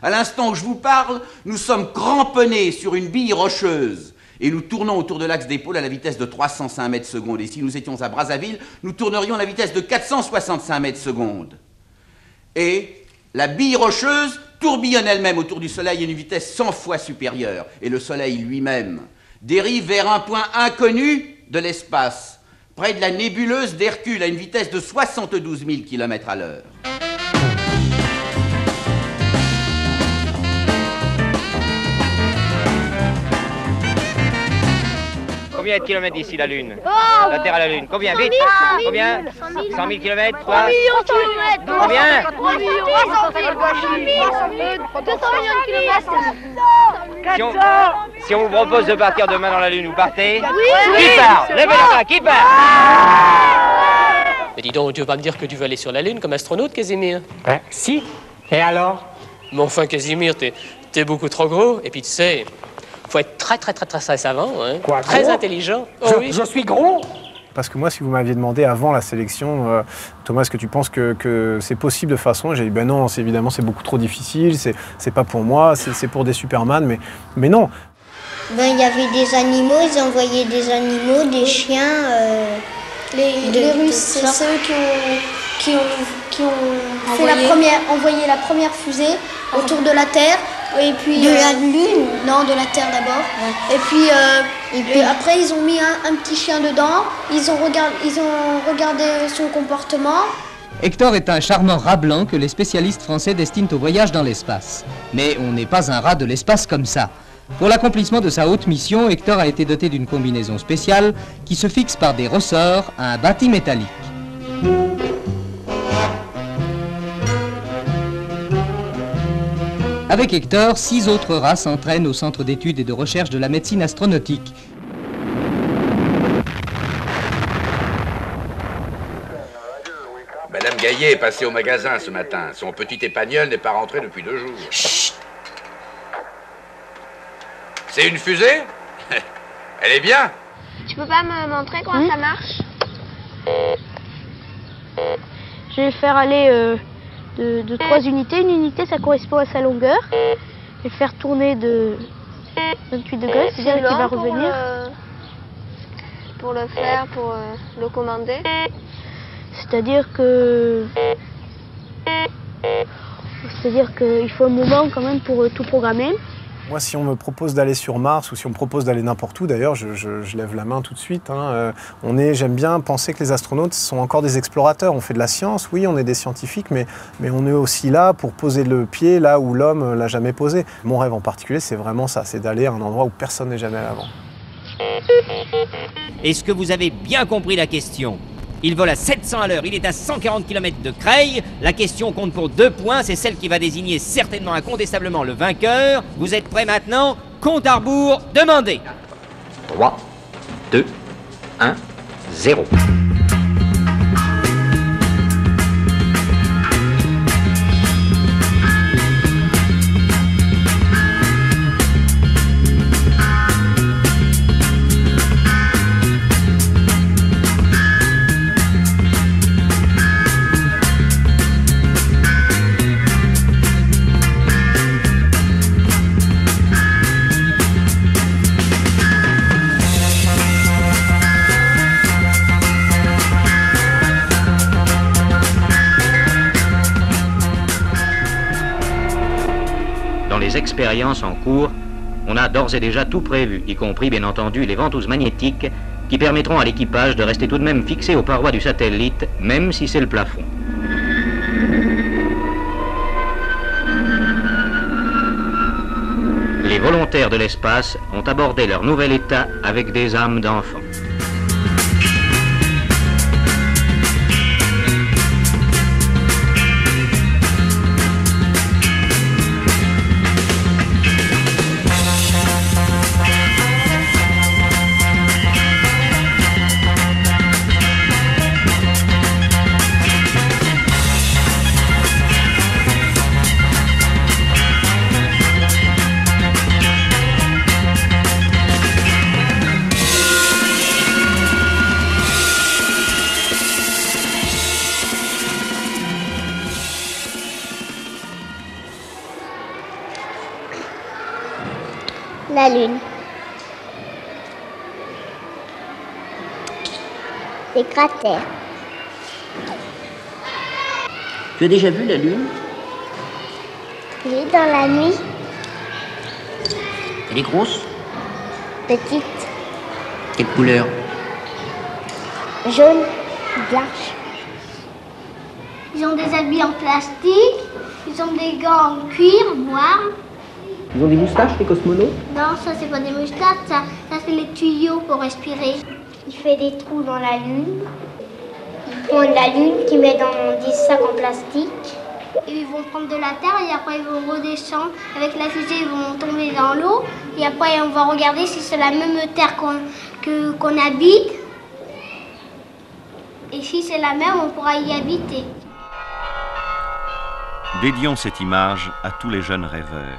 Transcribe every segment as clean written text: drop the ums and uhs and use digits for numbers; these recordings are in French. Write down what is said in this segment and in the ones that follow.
À l'instant où je vous parle, nous sommes cramponnés sur une bille rocheuse et nous tournons autour de l'axe des pôles à la vitesse de 305 mètres secondes. Et si nous étions à Brazzaville, nous tournerions à la vitesse de 465 mètres secondes. Et la bille rocheuse tourbillonne elle-même autour du Soleil à une vitesse 100 fois supérieure. Et le Soleil lui-même dérive vers un point inconnu de l'espace, près de la nébuleuse d'Hercule, à une vitesse de 72 000 km à l'heure. Combien de kilomètres d'ici la Lune? La Terre à la Lune. Combien? Vite. Combien? 100 000 kilomètres. Quoi? 3 millions de kilomètres. Combien? 3 millions. 200 millions de kilomètres. Si on vous propose de partir demain dans la Lune, vous partez? Oui. Qui part? Levez la main. Qui part? Mais dis donc, tu veux pas me dire que tu veux aller sur la Lune comme astronaute, Casimir? Ben, si. Et alors? Mais enfin, Casimir, t'es beaucoup trop gros. Et puis, tu sais, faut être très savant, hein. Quoi, très gros? intelligent. Oh, oui. Je suis gros? Parce que moi, si vous m'aviez demandé avant la sélection, Thomas, est-ce que tu penses que c'est possible de façon? J'ai dit, ben non, évidemment, c'est beaucoup trop difficile, c'est pas pour moi, c'est pour des Superman, mais non. Ben, il y avait des animaux, ils envoyaient des animaux, des chiens. Les Russes, c'est ceux qui ont envoyé la première fusée autour de la Terre. Et puis, de la Lune? Non, de la Terre d'abord. Ouais. Et puis après, ils ont mis un petit chien dedans. Ils ont regardé son comportement. Hector est un charmant rat blanc que les spécialistes français destinent au voyage dans l'espace. Mais on n'est pas un rat de l'espace comme ça. Pour l'accomplissement de sa haute mission, Hector a été doté d'une combinaison spéciale qui se fixe par des ressorts à un bâti métallique. Avec Hector, 6 autres rats s'entraînent au centre d'études et de recherche de la médecine astronautique. Madame Gaillet est passée au magasin ce matin. Son petit épagnol n'est pas rentré depuis 2 jours. Chut! C'est une fusée? Elle est bien? Tu peux pas me montrer comment ça marche? Je vais faire aller de 3 unités. Une unité, ça correspond à sa longueur. Et faire tourner de 28 degrés, c'est-à-dire qu'il va revenir. Pour le faire, pour le commander. C'est-à-dire qu'il faut un moment quand même pour tout programmer. Moi, si on me propose d'aller sur Mars ou si on me propose d'aller n'importe où, d'ailleurs, je lève la main tout de suite. Hein. J'aime bien penser que les astronautes sont encore des explorateurs. On fait de la science, oui, on est des scientifiques, mais on est aussi là pour poser le pied là où l'homme l'a jamais posé. Mon rêve en particulier, c'est vraiment ça, c'est d'aller à un endroit où personne n'est jamais allé avant. Est-ce que vous avez bien compris la question? Il vole à 700 à l'heure, il est à 140 km de Creil. La question compte pour 2 points, c'est celle qui va désigner certainement incontestablement le vainqueur. Vous êtes prêts maintenant? Compte à rebours, demandez. 3, 2, 1, 0. Les expériences en cours, on a d'ores et déjà tout prévu, y compris bien entendu les ventouses magnétiques qui permettront à l'équipage de rester tout de même fixé aux parois du satellite, même si c'est le plafond. Les volontaires de l'espace ont abordé leur nouvel état avec des âmes d'enfants. La Lune. Des cratères. Tu as déjà vu la Lune? Oui, dans la nuit. Elle est grosse? Petite. Quelle couleur? Jaune. Blanche. Ils ont des habits en plastique, ils ont des gants en cuir, noir. Ils ont des moustaches, les cosmonautes? Non, ça c'est pas des moustaches, ça c'est les tuyaux pour respirer. Il fait des trous dans la Lune. Ils prennent la Lune qui met dans des sacs en plastique. Et ils vont prendre de la terre et après ils vont redescendre. Avec la fusée, ils vont tomber dans l'eau. Et après, on va regarder si c'est la même terre qu'on habite. Et si c'est la même, on pourra y habiter. Dédions cette image à tous les jeunes rêveurs,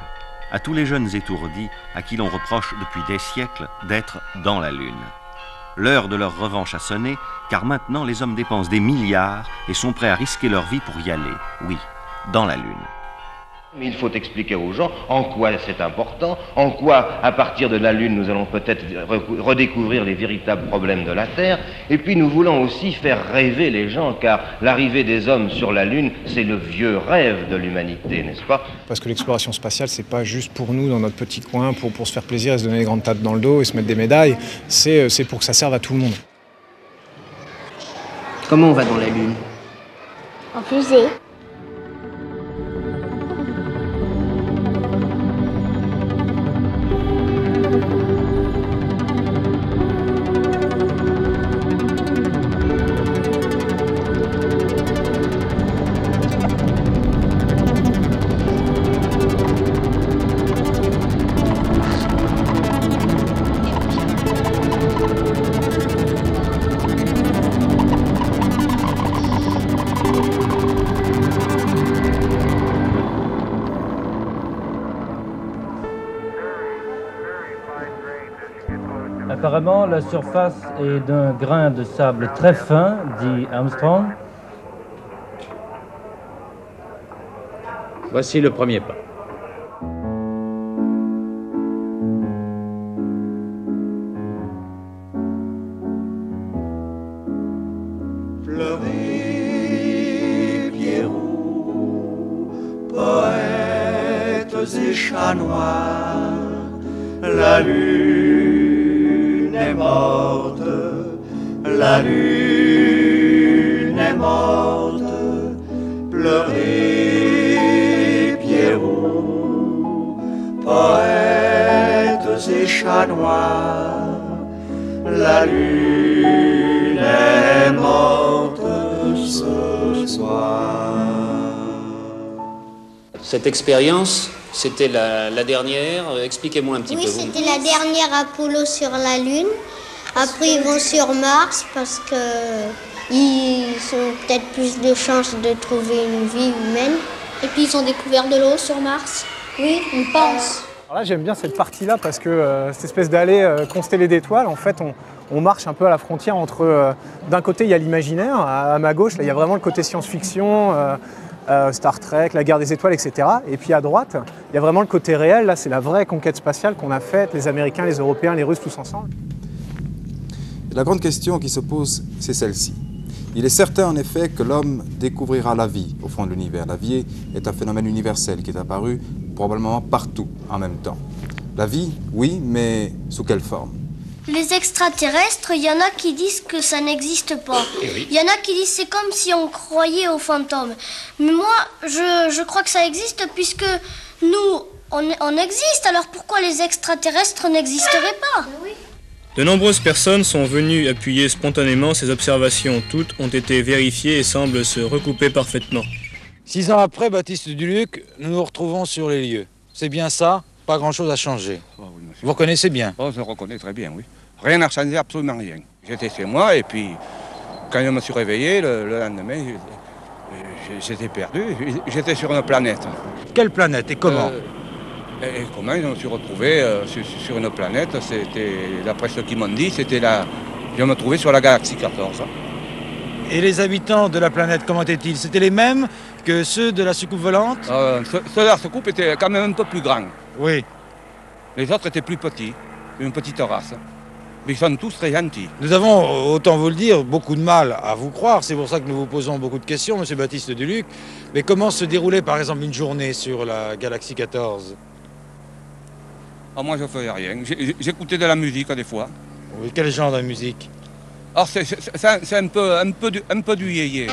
à tous les jeunes étourdis à qui l'on reproche depuis des siècles d'être dans la Lune. L'heure de leur revanche a sonné, car maintenant les hommes dépensent des milliards et sont prêts à risquer leur vie pour y aller, oui, dans la Lune. Mais il faut expliquer aux gens en quoi c'est important, en quoi, à partir de la Lune, nous allons peut-être redécouvrir les véritables problèmes de la Terre. Et puis nous voulons aussi faire rêver les gens, car l'arrivée des hommes sur la Lune, c'est le vieux rêve de l'humanité, n'est-ce pas? Parce que l'exploration spatiale, c'est pas juste pour nous, dans notre petit coin, pour se faire plaisir et se donner des grandes tapes dans le dos et se mettre des médailles. C'est pour que ça serve à tout le monde. Comment on va dans la Lune? En fusée. Apparemment, la surface est d'un grain de sable très fin, dit Armstrong. Voici le premier pas. Pleurez, Pierrot, poètes et chats noirs, la lune est morte, la lune est morte. Pleurez, Pierrot, poètes et chats noirs, la lune est morte ce soir. Cette expérience, c'était la dernière. Expliquez-moi un petit peu. Oui, c'était la dernière Apollo sur la Lune. Après, ils vont sur Mars parce qu'ils ont peut-être plus de chances de trouver une vie humaine. Et puis, ils ont découvert de l'eau sur Mars. Oui, on pense. Alors là, j'aime bien cette partie-là parce que cette espèce d'allée constellée d'étoiles, en fait, on marche un peu à la frontière entre... d'un côté, il y a l'imaginaire. À ma gauche, là, il y a vraiment le côté science-fiction, Star Trek, la guerre des étoiles, etc. Et puis à droite, il y a vraiment le côté réel. Là, c'est la vraie conquête spatiale qu'on a faite, les Américains, les Européens, les Russes, tous ensemble. La grande question qui se pose, c'est celle-ci. Il est certain en effet que l'homme découvrira la vie au fond de l'univers. La vie est un phénomène universel qui est apparu probablement partout en même temps. La vie, oui, mais sous quelle forme? Les extraterrestres, il y en a qui disent que ça n'existe pas. Il y en a qui disent c'est comme si on croyait aux fantômes. Mais moi, je crois que ça existe puisque nous, on existe. Alors pourquoi les extraterrestres n'existeraient pas? De nombreuses personnes sont venues appuyer spontanément ces observations. Toutes ont été vérifiées et semblent se recouper parfaitement. 6 ans après, Baptiste Duluc, nous nous retrouvons sur les lieux. C'est bien ça? Pas grand-chose à changer. Oh, oui, vous reconnaissez bien? Oh, je reconnais très bien, oui. Rien n'a changé, absolument rien. J'étais chez moi et puis, quand je me suis réveillé, le lendemain, j'étais perdu. J'étais sur une planète. Quelle planète et comment? Et comment je me suis retrouvé sur une planète? C'était, d'après ce qu'ils m'ont dit, je me trouvais sur la galaxie 14. Et les habitants de la planète, comment étaient-ils? C'était les mêmes que ceux de la soucoupe volante? Ceux de la soucoupe étaient quand même un peu plus grands. Oui. Les autres étaient plus petits, une petite race. Mais ils sont tous très gentils. Nous avons, autant vous le dire, beaucoup de mal à vous croire. C'est pour ça que nous vous posons beaucoup de questions, Monsieur Baptiste Duluc. Mais comment se déroulait, par exemple, une journée sur la Galaxie 14? Ah, moi, je faisais rien. J'écoutais de la musique, des fois. Oui, quel genre de musique? Alors, c'est un peu du yéyé.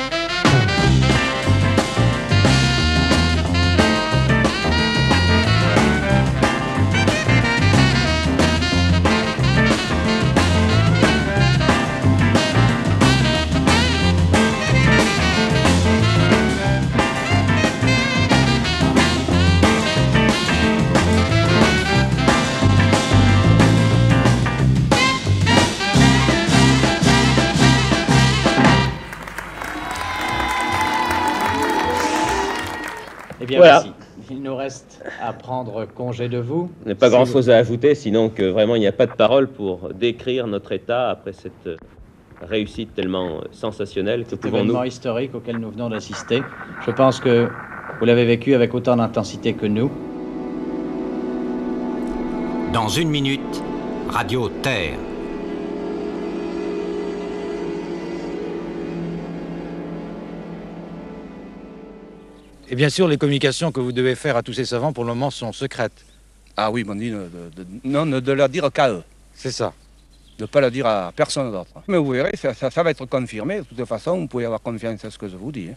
Eh bien, voilà. merci. Il nous reste à prendre congé de vous. Il n'y a pas grand-chose à ajouter, sinon que vraiment il n'y a pas de parole pour décrire notre état après cette réussite tellement sensationnelle que Cet pouvons-nous... événement historique auquel nous venons d'assister. Je pense que vous l'avez vécu avec autant d'intensité que nous. Dans une minute, Radio Terre. Et bien sûr, les communications que vous devez faire à tous ces savants, pour le moment, sont secrètes. Ah oui, m'ont dit de la dire qu'à eux. C'est ça. De ne pas le dire à personne d'autre. Mais vous verrez, ça va être confirmé. De toute façon, vous pouvez avoir confiance à ce que je vous dis. Hein.